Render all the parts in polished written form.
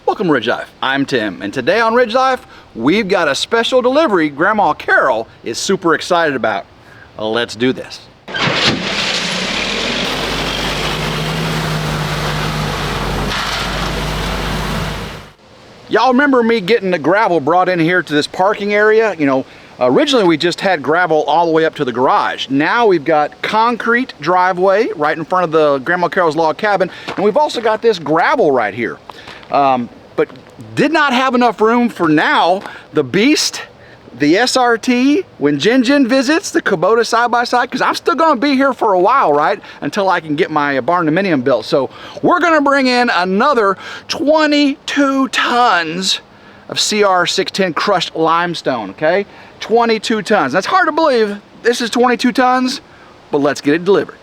Welcome to RidgeLife. I'm Tim, and today on RidgeLife, we've got a special delivery Grandma Carol is super excited about. Let's do this. Y'all remember me getting the gravel brought in here to this parking area? You know, originally we just had gravel all the way up to the garage. Now we've got concrete driveway right in front of the Grandma Carol's log cabin, and we've also got this gravel right here. But did not have enough room for now the Beast, the SRT, when Jin visits, the Kubota side-by-side, because I'm still going to be here for a while, right, until I can get my barn dominium built. So we're going to bring in another 22 tons of CR610 crushed limestone, okay? 22 tons. That's hard to believe. This is 22 tons, but let's get it delivered.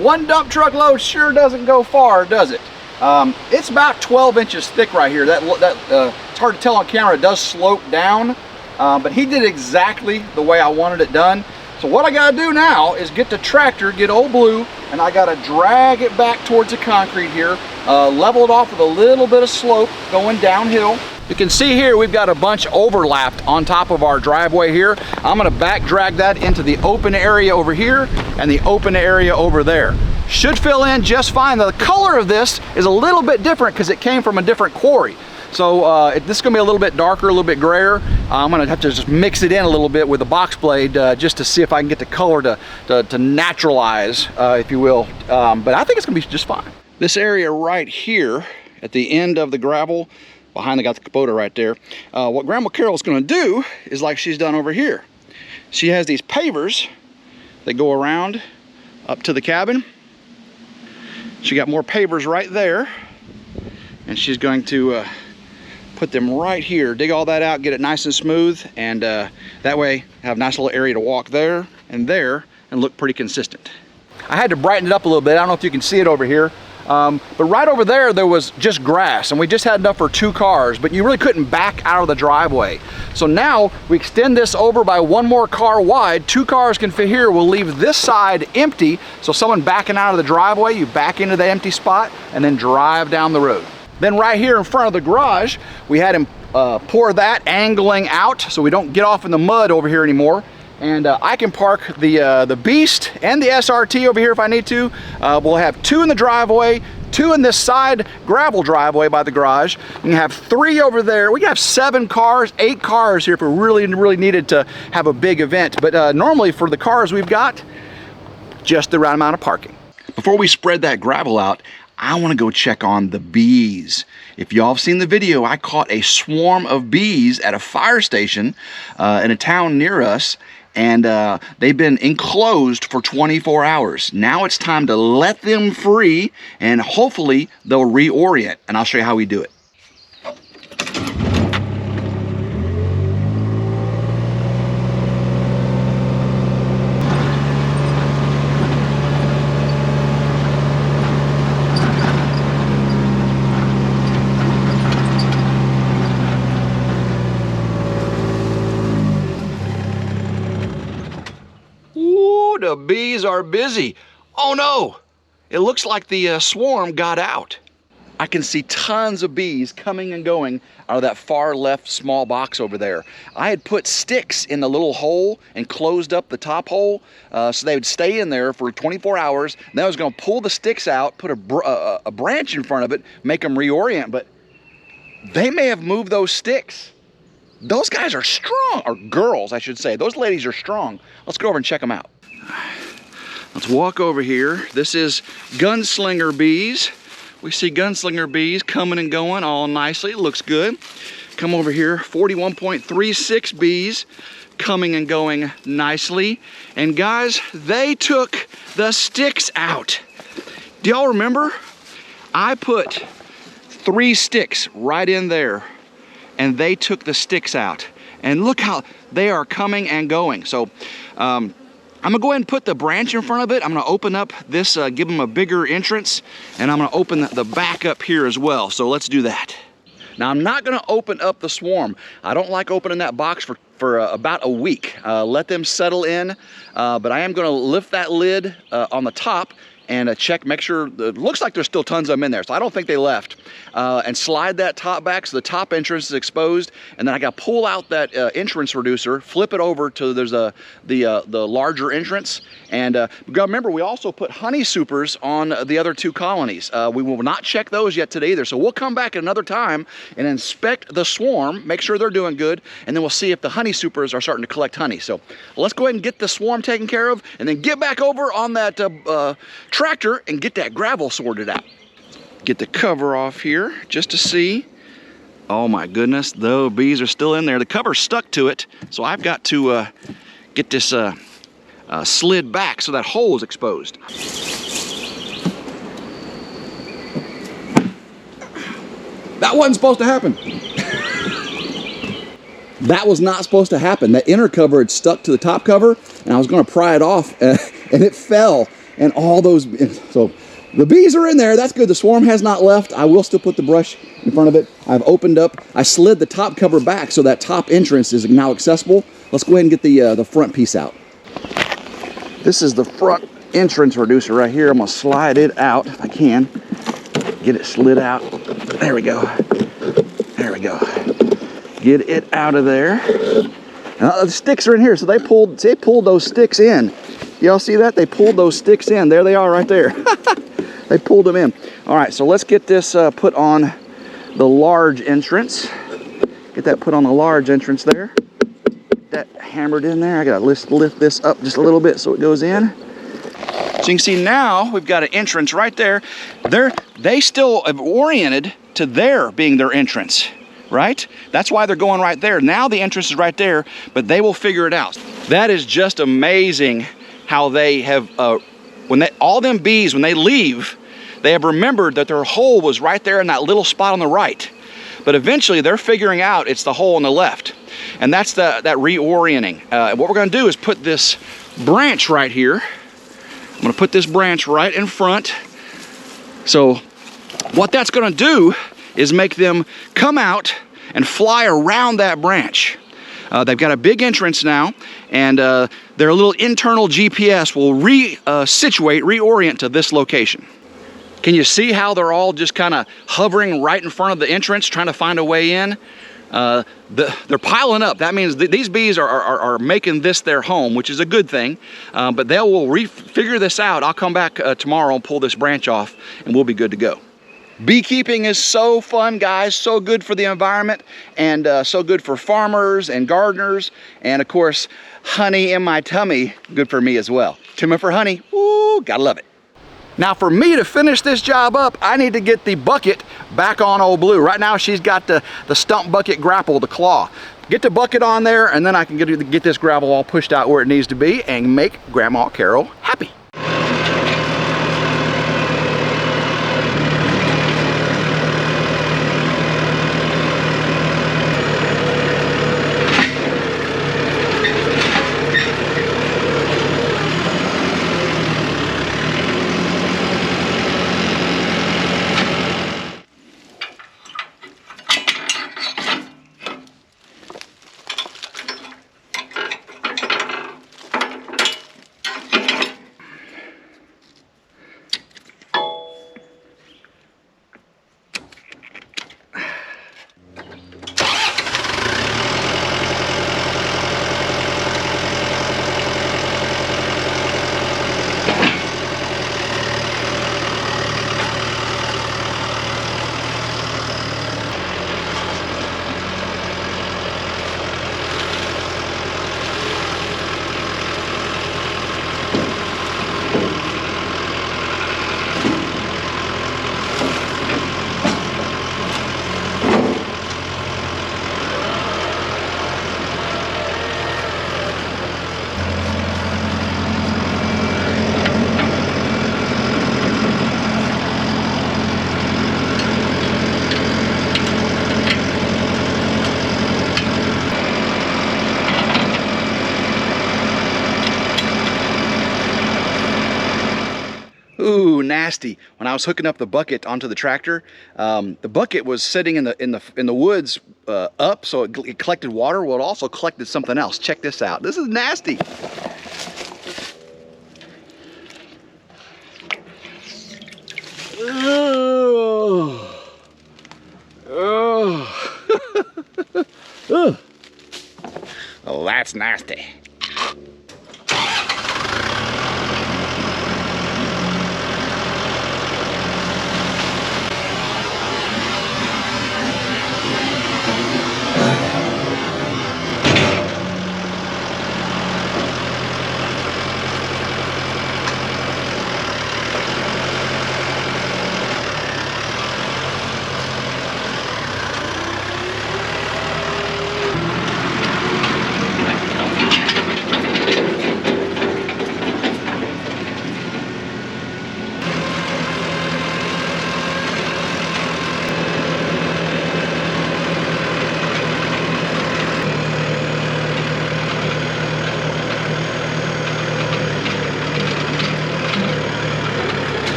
One dump truck load sure doesn't go far, does it? It's about 12 inches thick right here. It's hard to tell on camera. It does slope down, but he did exactly the way I wanted it done. So what I gotta do now is get the tractor, get Ol'Blue, and I gotta drag it back towards the concrete here, level it off with a little bit of slope going downhill. You can see here we've got a bunch overlapped on top of our driveway here. I'm gonna back drag that into the open area over here and the open area over there. Should fill in just fine. The color of this is a little bit different because it came from a different quarry. So this is gonna be a little bit darker, a little bit grayer. I'm gonna have to just mix it in a little bit with the box blade just to see if I can get the color to naturalize, if you will. But I think it's gonna be just fine. This area right here at the end of the gravel, behind got the Kubota right there. What Grandma Carol's gonna do is like she's done over here. She has these pavers that go around up to the cabin. She got more pavers right there, and she's going to put them right here, dig all that out, get it nice and smooth, and that way have a nice little area to walk there and look pretty consistent. I had to brighten it up a little bit. I don't know if you can see it over here. But right over there, there was just grass, and we just had enough for 2 cars, but you really couldn't back out of the driveway. So now we extend this over by 1 more car wide. 2 cars can fit here. We'll leave this side empty, so someone backing out of the driveway, you back into the empty spot and then drive down the road. Then right here in front of the garage, we had him pour that angling out so we don't get off in the mud over here anymore. And I can park the Beast and the SRT over here if I need to. We'll have 2 in the driveway, 2 in this side gravel driveway by the garage. We can have 3 over there. We can have 7 cars, 8 cars here if we really needed to have a big event. But normally for the cars we've got, just the right amount of parking. Before we spread that gravel out, I want to go check on the bees. If y'all have seen the video, I caught a swarm of bees at a fire station in a town near us. And they've been enclosed for 24 hours. Now it's time to let them free, and hopefully they'll reorient. And I'll show you how we do it. The bees are busy. Oh no, it looks like the swarm got out. I can see tons of bees coming and going out of that far left small box over there. I had put sticks in the little hole and closed up the top hole so they would stay in there for 24 hours. And then I was going to pull the sticks out, put a branch in front of it, make them reorient, but they may have moved those sticks. Those guys are strong, or girls I should say. Those ladies are strong. Let's go over and check them out. Let's walk over here. This is gunslinger bees. We see gunslinger bees coming and going all nicely. It looks good. Come over here, 41.36 bees coming and going nicely. And guys, they took the sticks out. Do y'all remember? I put 3 sticks right in there and they took the sticks out. And look how they are coming and going. So, I'm gonna go ahead and put the branch in front of it. I'm gonna open up this, give them a bigger entrance, and I'm gonna open the back up here as well. So let's do that. Now I'm not gonna open up the swarm. I don't like opening that box for about a week. Let them settle in, but I am gonna lift that lid on the top and check, make sure, it looks like there's still tons of them in there, so I don't think they left. And slide that top back so the top entrance is exposed, and then I got to pull out that entrance reducer, flip it over to the larger entrance, and remember we also put honey supers on the other 2 colonies. We will not check those yet today either, so we'll come back at another time and inspect the swarm, make sure they're doing good, and then we'll see if the honey supers are starting to collect honey. So let's go ahead and get the swarm taken care of, and then get back over on that tractor and get that gravel sorted out. Get the cover off here just to see. Oh my goodness, the bees are still in there. The cover's stuck to it, so I've got to get this slid back so that hole is exposed. That wasn't supposed to happen. That was not supposed to happen. That inner cover had stuck to the top cover, and I was going to pry it off, and it fell. And all those, so the bees are in there. That's good. The swarm has not left. I will still put the brush in front of it. I've opened up. I slid the top cover back so that top entrance is now accessible. Let's go ahead and get the front piece out. This is the front entrance reducer right here. I'm going to slide it out if I can. Get it slid out. There we go. There we go. Get it out of there. The sticks are in here, so they pulled those sticks in. Y'all see that? They pulled those sticks in. There they are right there. They pulled them in. All right, so let's get this put on the large entrance. Get that put on the large entrance there. Get that hammered in there. I gotta lift this up just a little bit so it goes in. So you can see now we've got an entrance right there. They still have oriented to there being their entrance, right? That's why they're going right there. Now the entrance is right there, but they will figure it out. That is just amazing how they have, all them bees, when they leave, they have remembered that their hole was right there in that little spot on the right. But eventually they're figuring out it's the hole on the left. And that's that reorienting. What we're gonna do is put this branch right here I'm gonna put this branch right in front. So what that's gonna do is make them come out and fly around that branch. They've got a big entrance now, and their little internal GPS will reorient to this location. Can you see how they're all just kind of hovering right in front of the entrance, trying to find a way in? They're piling up. That means these bees are making this their home, which is a good thing. But they will figure this out. I'll come back tomorrow and pull this branch off, and we'll be good to go. Beekeeping is so fun, guys, so good for the environment, and so good for farmers and gardeners, and of course, honey in my tummy, good for me as well. Tuna for honey, woo, gotta love it. Now for me to finish this job up, I need to get the bucket back on Ol'Blue. Right now she's got the stump bucket grapple, the claw. Get the bucket on there, and then I can get this gravel all pushed out where it needs to be and make Grandma Carol happy. Ooh, nasty. When I was hooking up the bucket onto the tractor, the bucket was sitting in the woods up, so it collected water. Well, it also collected something else. Check this out. This is nasty. Oh. Oh. Oh, that's nasty.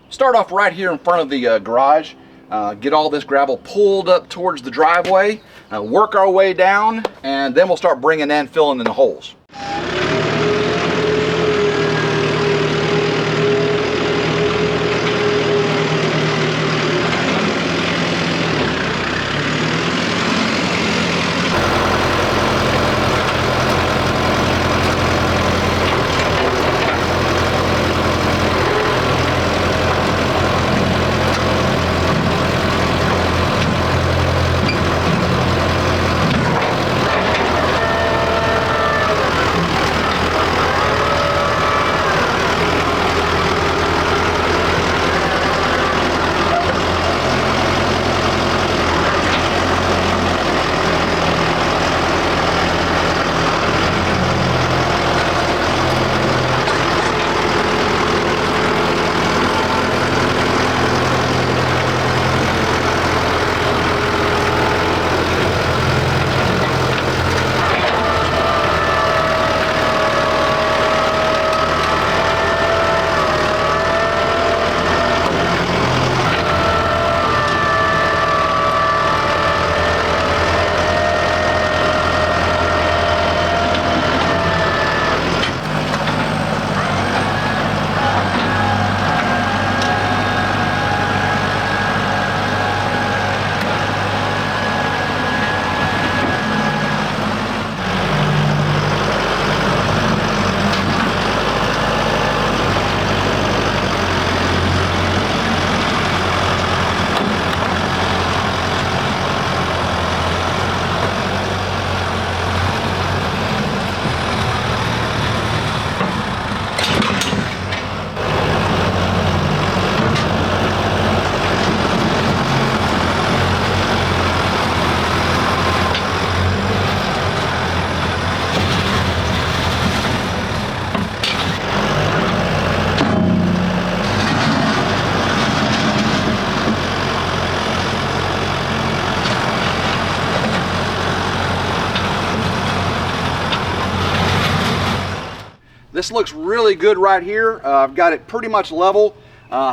Start off right here in front of the garage, get all this gravel pulled up towards the driveway, work our way down, and then we'll start bringing in, filling in the holes. This looks really good right here. I've got it pretty much level.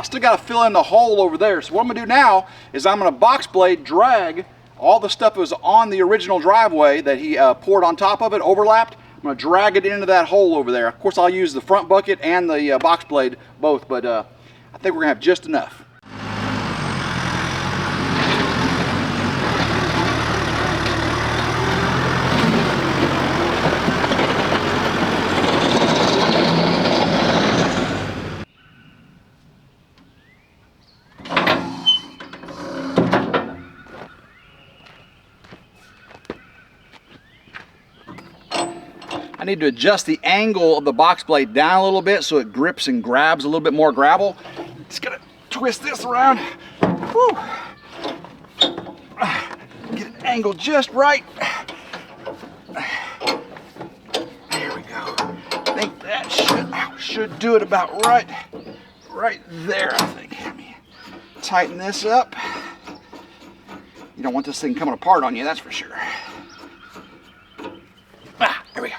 Still got to fill in the hole over there. So what I'm going to do now is I'm going to box blade drag all the stuff that was on the original driveway that he poured on top of it, overlapped. I'm going to drag it into that hole over there. Of course, I'll use the front bucket and the box blade both, but I think we're going to have just enough. I need to adjust the angle of the box blade down a little bit so it grips and grabs a little bit more gravel. Just gonna twist this around. Whew. Get it angled just right. There we go. I think that should do it about right there, I think. Let me tighten this up. You don't want this thing coming apart on you, that's for sure. There we go.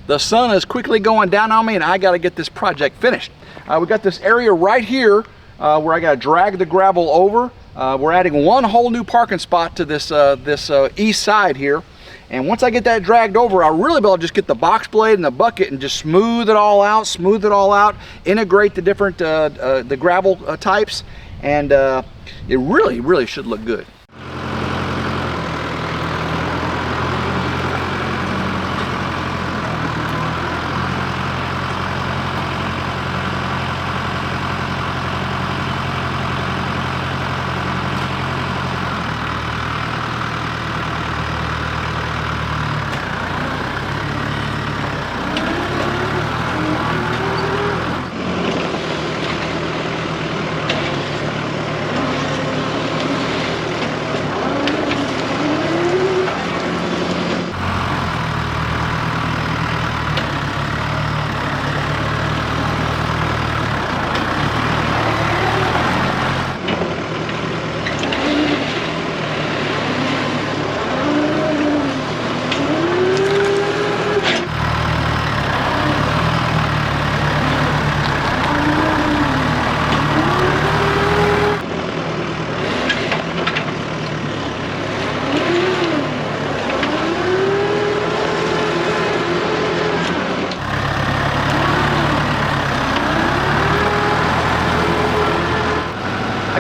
The sun is quickly going down on me and I got to get this project finished. We got this area right here where I got to drag the gravel over. We're adding one whole new parking spot to this east side here. And once I get that dragged over, I'll really be able to just get the box blade and the bucket and just smooth it all out, integrate the different the gravel types, and it really should look good.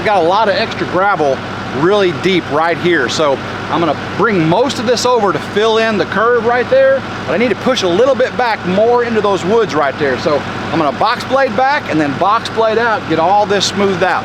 Got a lot of extra gravel really deep right here, so I'm gonna bring most of this over to fill in the curve right there, but I need to push a little bit back more into those woods right there. So I'm gonna box blade back and then box blade out, get all this smoothed out.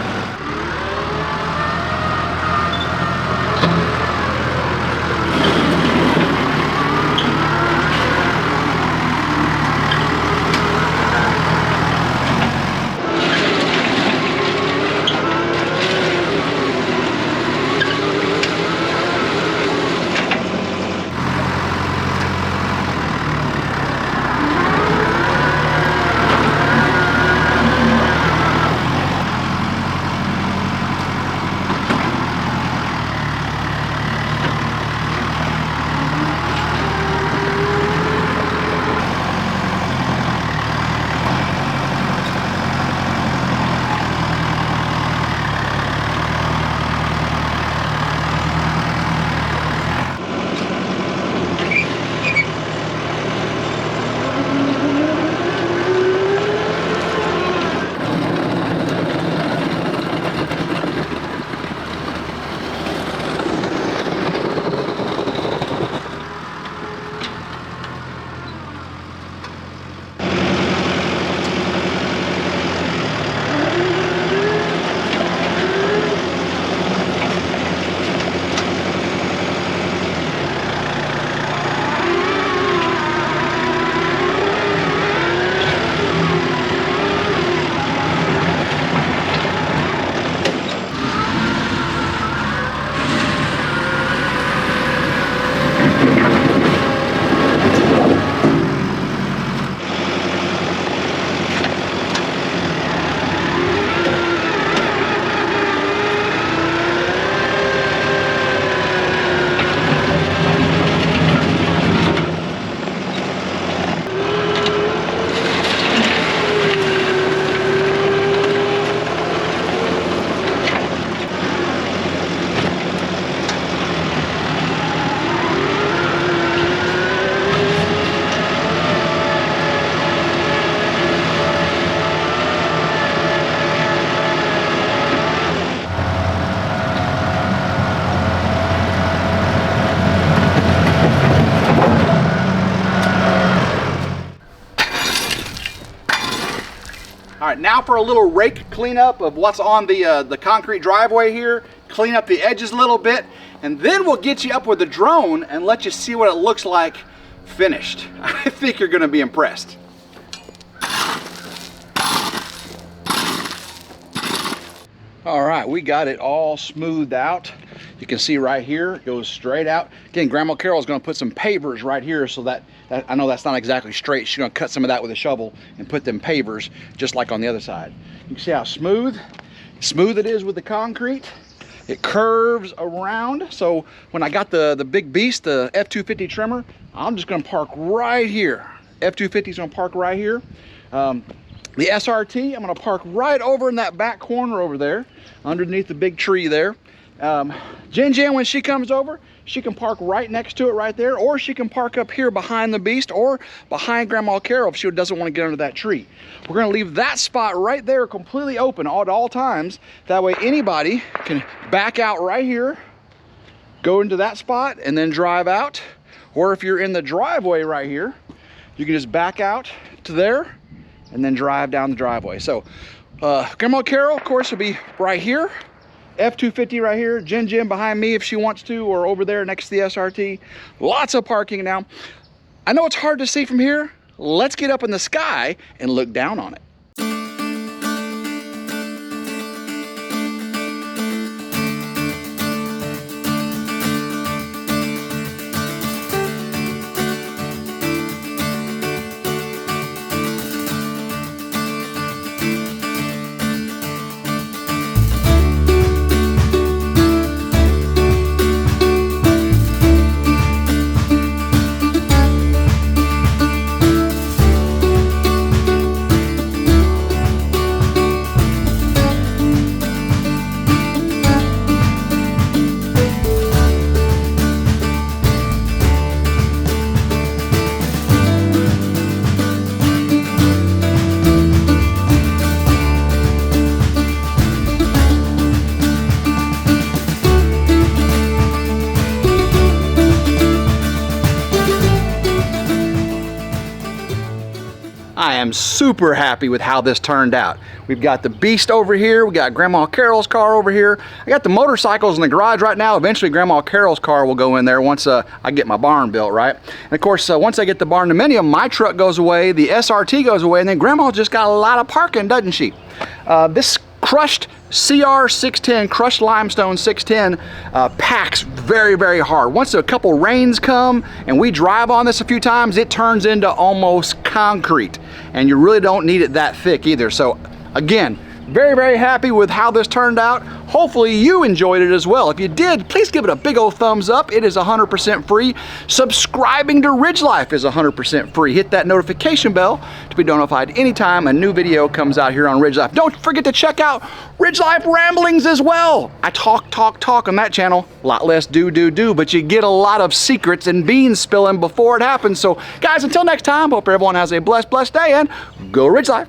All right, now for a little rake cleanup of what's on the concrete driveway here. Clean up the edges a little bit, and then we'll get you up with the drone and let you see what it looks like finished. I think you're gonna be impressed. All right, we got it all smoothed out. You can see right here, it goes straight out. Again, Grandma Carol's gonna put some pavers right here so that I know that's not exactly straight. She's gonna cut some of that with a shovel and put them pavers just like on the other side. You can see how smooth it is with the concrete. It curves around. So when I got the big beast, the F250 trimmer, I'm just gonna park right here. F250's gonna park right here. The SRT, I'm gonna park right over in that back corner over there, underneath the big tree there. Jen, when she comes over, she can park right next to it right there, or she can park up here behind the beast or behind Grandma Carol if she doesn't want to get under that tree. We're going to leave that spot right there completely open at all times. That way anybody can back out right here, go into that spot, and then drive out. Or if you're in the driveway right here, you can just back out to there and then drive down the driveway. So Grandma Carol, of course, will be right here. F-250 right here. Jim behind me if she wants to, or over there next to the SRT. Lots of parking now. I know it's hard to see from here. Let's get up in the sky and look down on it. I am super happy with how this turned out. We've got the beast over here, we got Grandma Carol's car over here. I got the motorcycles in the garage right now. Eventually Grandma Carol's car will go in there once I get my barn built, right? And of course, once I get the barn dominium, my truck goes away, the SRT goes away, and then Grandma just got a lot of parking, doesn't she? This crushed CR610, crushed limestone 610, packs very hard. Once a couple rains come and we drive on this a few times, it turns into almost concrete, and you really don't need it that thick either. So again, very happy with how this turned out. Hopefully you enjoyed it as well. If you did, please give it a big old thumbs up. It is 100% free. Subscribing to RidgeLife is 100% free. Hit that notification bell to be notified anytime a new video comes out here on RidgeLife. Don't forget to check out RidgeLife Ramblings as well. I talk on that channel. A lot less do, but you get a lot of secrets and beans spilling before it happens. So guys, until next time, hope everyone has a blessed day, and go RidgeLife.